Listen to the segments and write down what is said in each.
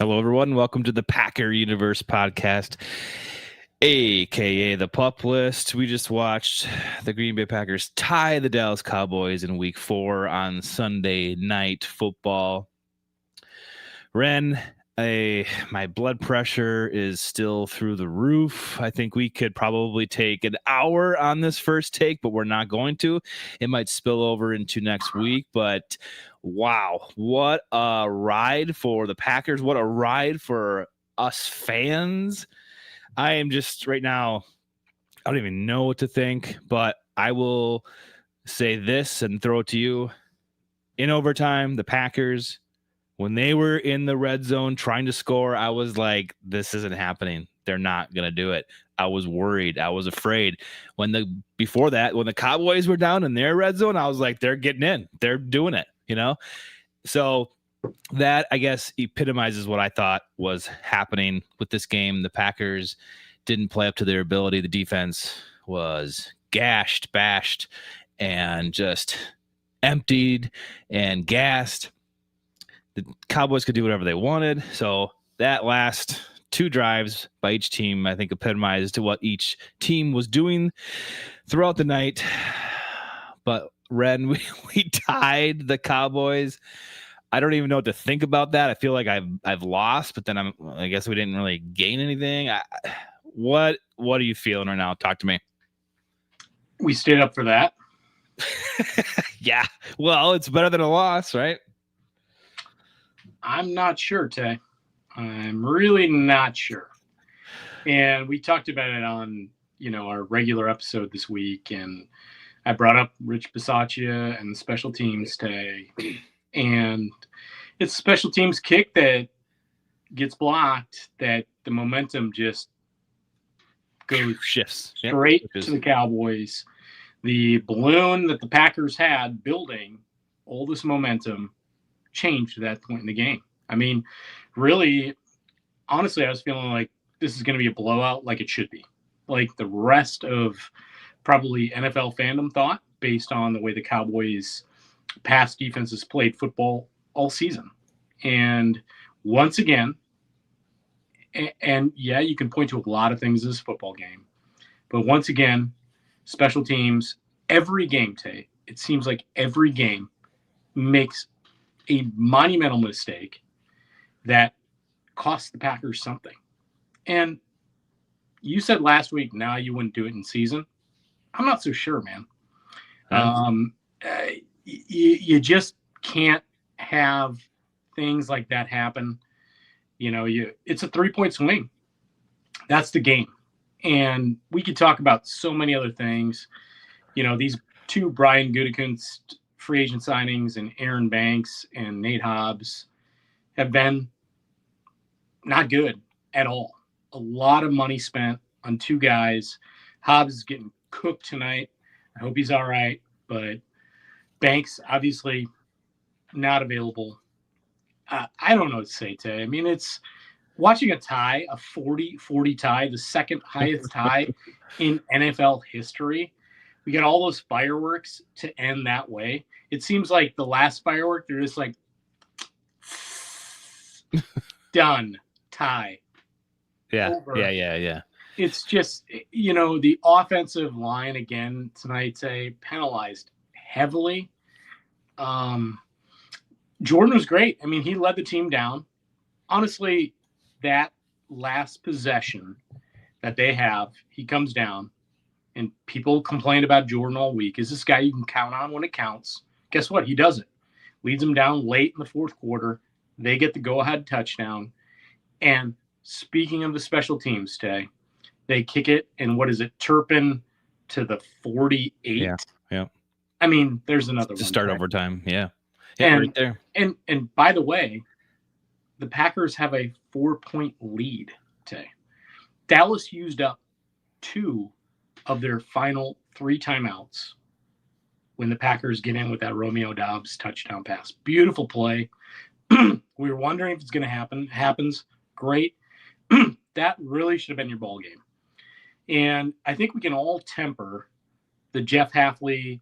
Hello, everyone. Welcome to the Packer Universe podcast, a.k.a. the Pup List. We just watched the Green Bay Packers tie the Dallas Cowboys in Week 4 on Sunday Night Football. Ren, my blood pressure is still through the roof. I think we could probably take an hour on this first take, but we're not going to. It might spill over into next week, but wow, what a ride for the Packers. What a ride for us fans. I am just right now, I don't even know what to think, but I will say this and throw it to you. In overtime, the Packers, when they were in the red zone trying to score, I was like, this isn't happening. They're not going to do it. I was worried. I was afraid. Before that, when the Cowboys were down in their red zone, I was like, they're getting in. They're doing it, you know? So that, I guess, epitomizes what I thought was happening with this game. The Packers didn't play up to their ability. The defense was gashed, bashed, and just emptied and gassed. The Cowboys could do whatever they wanted. So that last two drives by each team, I think, epitomized what each team was doing throughout the night. But Ren, we tied the Cowboys. I don't even know what to think about that. I feel like I've lost, but then I guess we didn't really gain anything. What are you feeling right now? Talk to me. We stayed up for that. Yeah. Well, it's better than a loss, right? I'm not sure, Tay. I'm really not sure. And we talked about it on, our regular episode this week, and I brought up Rich Bisaccia and the special teams Tay. And it's a special teams kick that gets blocked, that the momentum just goes shifts straight to the Cowboys. The balloon that the Packers had building all this momentum changed at that point in the game. I mean, really, honestly, I was feeling like this is going to be a blowout like it should be. Like the rest of probably NFL fandom thought, based on the way the Cowboys' past defenses played football all season. And once again, and yeah, you can point to a lot of things in this football game, but once again, special teams, every game, Tay, it seems like every game makes a monumental mistake that costs the Packers something. And you said last week, now you wouldn't do it in season. I'm not so sure, man. You just can't have things like that happen. It's a 3-point swing. That's the game. And we could talk about so many other things. These two Brian Gutekunst free agent signings and Aaron Banks and Nate Hobbs have been not good at all. A lot of money spent on two guys. Hobbs is getting cooked tonight. I hope he's all right, but Banks obviously not available. I don't know what to say, Tay. I mean, it's watching a tie, a 40-40 tie, the second highest tie in NFL history. We got all those fireworks to end that way. It seems like the last firework, they're just like, done, tie. Yeah, over. Yeah. It's just, the offensive line again tonight, Tay, penalized heavily. Jordan was great. I mean, he led the team down. Honestly, that last possession that they have, he comes down, and people complained about Jordan all week. Is this guy you can count on when it counts? Guess what? He does it. Leads them down late in the fourth quarter. They get the go-ahead touchdown. And speaking of the special teams, Tay, they kick it, and what is it, Turpin to the 48? Yeah. I mean, there's another one. To start overtime, yeah. And, right there. And by the way, the Packers have a 4-point lead today. Dallas used up 2 of their final 3 timeouts when the Packers get in with that Romeo Doubs touchdown pass. Beautiful play. We were wondering if it's going to happen. It happens. Great. That really should have been your ball game. And I think we can all temper the Jeff Hafley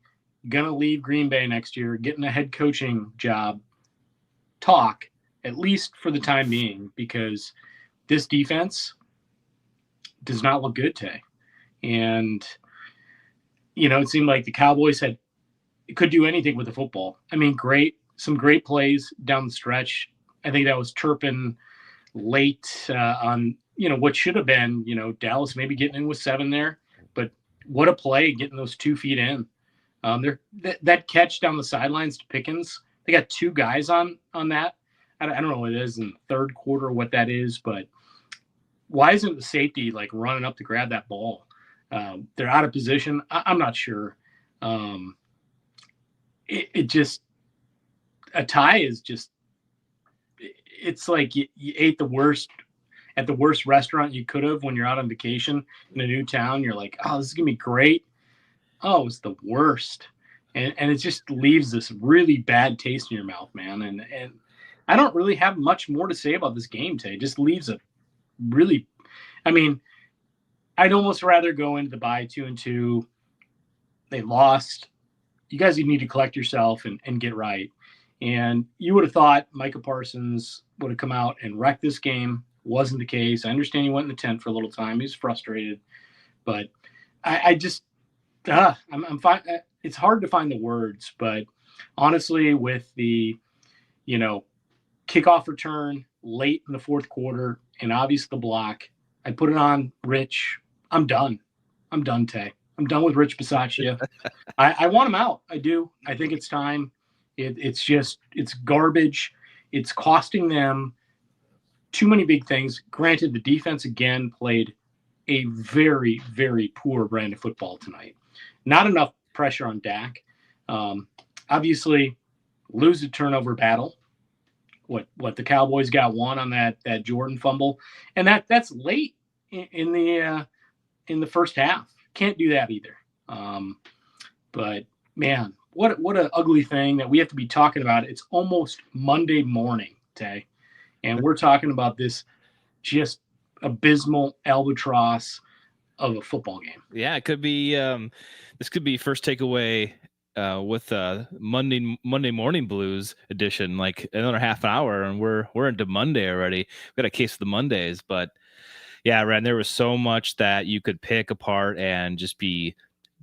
going to leave Green Bay next year, getting a head coaching job talk, at least for the time being, because this defense does not look good today. And, it seemed like the Cowboys could do anything with the football. I mean, some great plays down the stretch. I think that was Turpin late on, what should have been, Dallas maybe getting in with 7 there. But what a play getting those 2 feet in. That catch down the sidelines to Pickens, they got 2 guys on that. I don't know what it is in the third quarter, what that is, but why isn't the safety like running up to grab that ball? They're out of position. I'm not sure. It just, a tie is just, it's like you ate the worst at the worst restaurant you could have when you're out on vacation in a new town. You're like, oh, this is gonna be great. Oh, it's the worst. And it just leaves this really bad taste in your mouth, man. And I don't really have much more to say about this game today. It just leaves a really, I mean, I'd almost rather go into the bye 2-2. They lost. You guys need to collect yourself and get right. And you would have thought Micah Parsons would have come out and wrecked this game. Wasn't the case. I understand he went in the tent for a little time. He was frustrated. But I'm fine. It's hard to find the words. But honestly, with the, kickoff return late in the fourth quarter and obviously the block, I put it on Rich. I'm done. I'm done, Tay. I'm done with Rich Bisaccia. I want him out. I do. I think it's time. It's garbage. It's costing them too many big things. Granted, the defense again played a very, very poor brand of football tonight. Not enough pressure on Dak. Obviously, lose the turnover battle. What the Cowboys got one on that Jordan fumble, and that's late in the first half. Can't do that either. But man, what an ugly thing that we have to be talking about. It's almost Monday morning, Tay, and we're talking about this just abysmal albatross of a football game. Yeah, it could be. This could be first takeaway with Monday morning blues edition. Like another half an hour, and we're into Monday already. We got a case of the Mondays, but yeah, Ren, there was so much that you could pick apart and just be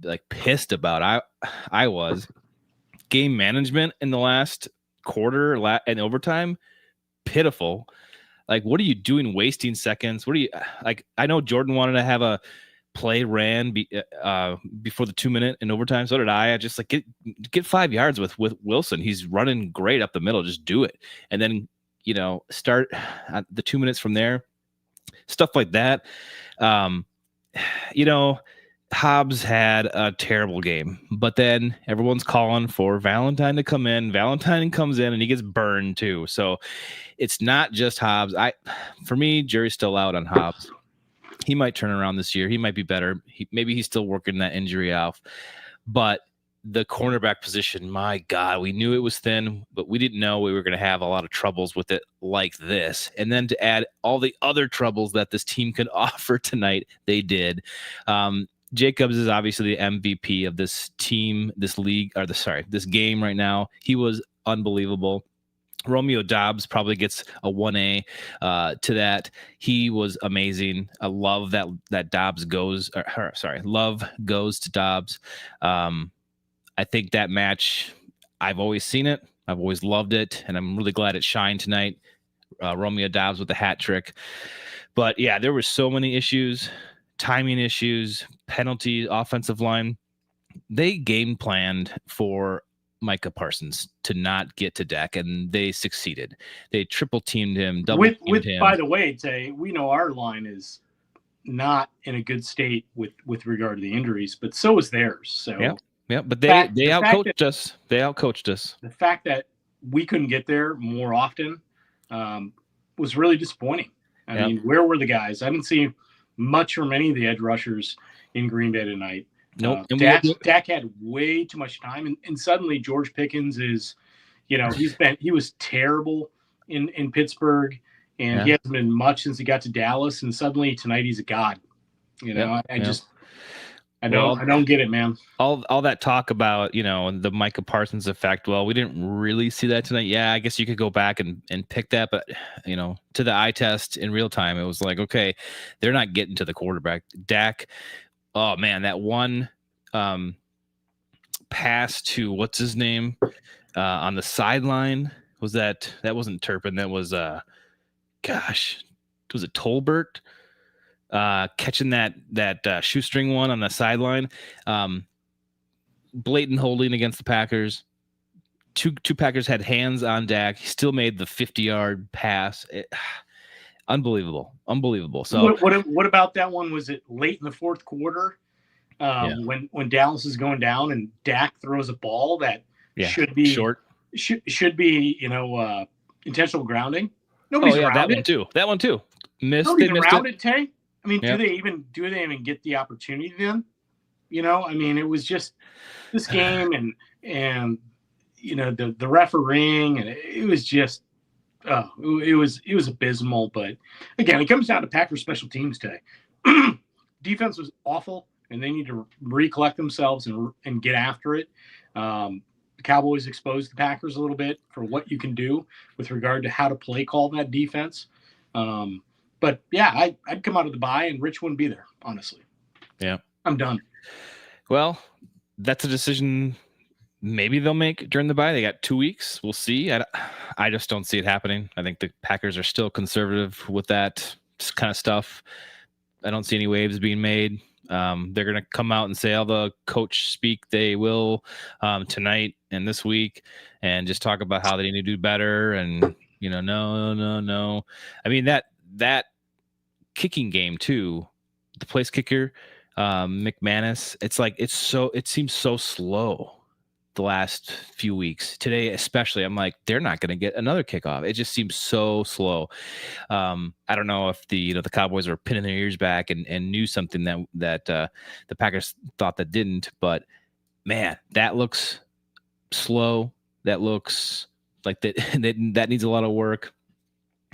like pissed about. I was game management in the last quarter and overtime, pitiful. Like, what are you doing wasting seconds? What are you like? I know Jordan wanted to have a play ran before the 2-minute in overtime. So did I. I just like get 5 yards with Wilson. He's running great up the middle. Just do it. And then, start the 2 minutes from there. Stuff like that. Hobbs had a terrible game, but then everyone's calling for Valentine to come in. Valentine comes in and he gets burned too. So it's not just Hobbs. For me, jury's still out on Hobbs. He might turn around this year. He might be better. Maybe he's still working that injury off. But the cornerback position, my God, we knew it was thin, but we didn't know we were going to have a lot of troubles with it like this. And then to add all the other troubles that this team could offer tonight, they did. Jacobs is obviously the MVP of this team, this game right now. He was unbelievable. Romeo Doubs probably gets a 1A to that. He was amazing. I love that Doubs goes. Love goes to Doubs. I think that match, I've always seen it. I've always loved it, and I'm really glad it shined tonight. Romeo Doubs with the hat trick. But yeah, there were so many issues, timing issues, penalties, offensive line. They game planned for Micah Parsons to not get to Dak, and they succeeded. They triple teamed him, double teamed him. By the way, Tay, we know our line is not in a good state with regard to the injuries, but so is theirs. So yeah, but they outcoached us. They outcoached us. The fact that we couldn't get there more often was really disappointing. I mean, where were the guys? I didn't see much from any of the edge rushers in Green Bay tonight. Nope. Dak had way too much time, and suddenly George Pickens is, he was terrible in Pittsburgh, and he hasn't been much since he got to Dallas, and suddenly tonight he's a god. I don't get it, man. All that talk about, the Micah Parsons effect. Well, we didn't really see that tonight. Yeah, I guess you could go back and pick that, but to the eye test in real time, it was like, okay, they're not getting to the quarterback. Dak, oh man, that one pass to what's his name on the sideline, that wasn't Turpin, that was was it Tolbert? Catching that shoestring one on the sideline, blatant holding against the Packers. Two Packers had hands on Dak. He still made the 50-yard pass. Unbelievable. So what about that one? Was it late in the fourth quarter when Dallas is going down and Dak throws a ball that should be short, should be intentional grounding? Nobody's around that one too. Nobody's around it, Tay. I mean, do they even get the opportunity then? I mean, it was just this game and the refereeing, and it was just it was abysmal. But again, it comes down to Packers special teams today. Defense was awful, and they need to recollect themselves and get after it. The Cowboys exposed the Packers a little bit for what you can do with regard to how to play call that defense. But yeah, I'd come out of the bye and Rich wouldn't be there, honestly. Yeah. I'm done. Well, that's a decision maybe they'll make during the bye. They got 2 weeks. We'll see. I just don't see it happening. I think the Packers are still conservative with that kind of stuff. I don't see any waves being made. They're going to come out and say all the coach speak they will tonight and this week and just talk about how they need to do better. And, no. I mean, that kicking game too, the place kicker, McManus, it seems so slow the last few weeks. Today especially, I'm like, they're not going to get another kickoff. It just seems so slow. I don't know if the Cowboys are pinning their ears back and knew something that the Packers thought that didn't, but man, that looks slow. That looks like that needs a lot of work.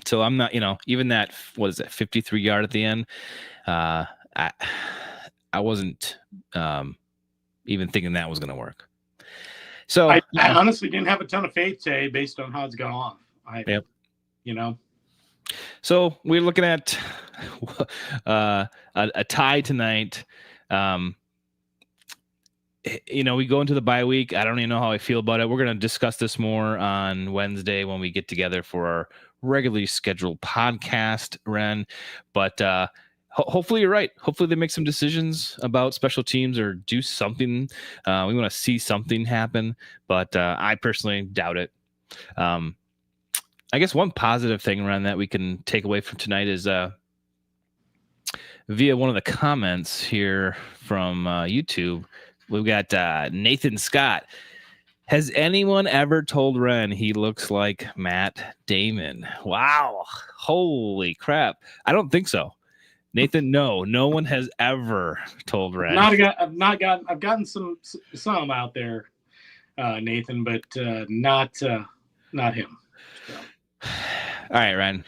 So I'm not, even that, 53 yard at the end. I wasn't even thinking that was going to work. So I honestly didn't have a ton of faith today based on how it's gone off. So we're looking at a tie tonight. We go into the bye week. I don't even know how I feel about it. We're going to discuss this more on Wednesday when we get together for our regularly scheduled podcast, Ren. But hopefully you're right. Hopefully they make some decisions about special teams or do something. We want to see something happen, but I personally doubt it. I guess one positive thing, Ren, that we can take away from tonight is via one of the comments here from YouTube. We've got Nathan Scott. Has anyone ever told Ren he looks like Matt Damon? Wow. Holy crap. I don't think so. Nathan, no one has ever told Ren. I've gotten some out there, Nathan, but not him. So. All right, Ren.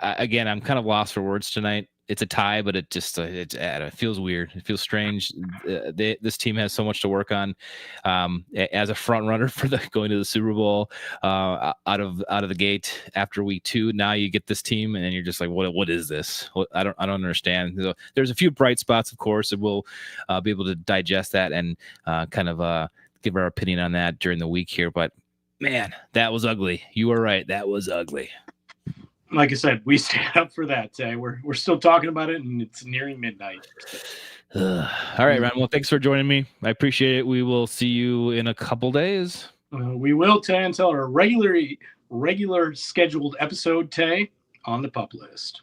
Again, I'm kind of lost for words tonight. It's a tie, but it just it feels weird. It feels strange. This team has so much to work on. As a front runner for going to the Super Bowl out of the gate after week 2, now you get this team and you're just like, what is this? I don't understand. So there's a few bright spots, of course, and we'll be able to digest that and kind of give our opinion on that during the week here. But man, that was ugly. You were right. That was ugly. Like I said, we stand up for that. We're still talking about it, and it's nearing midnight. All right, Ron. Well, thanks for joining me. I appreciate it. We will see you in a couple days. We will, Tay, until our regular scheduled episode, Tay, on the pup list.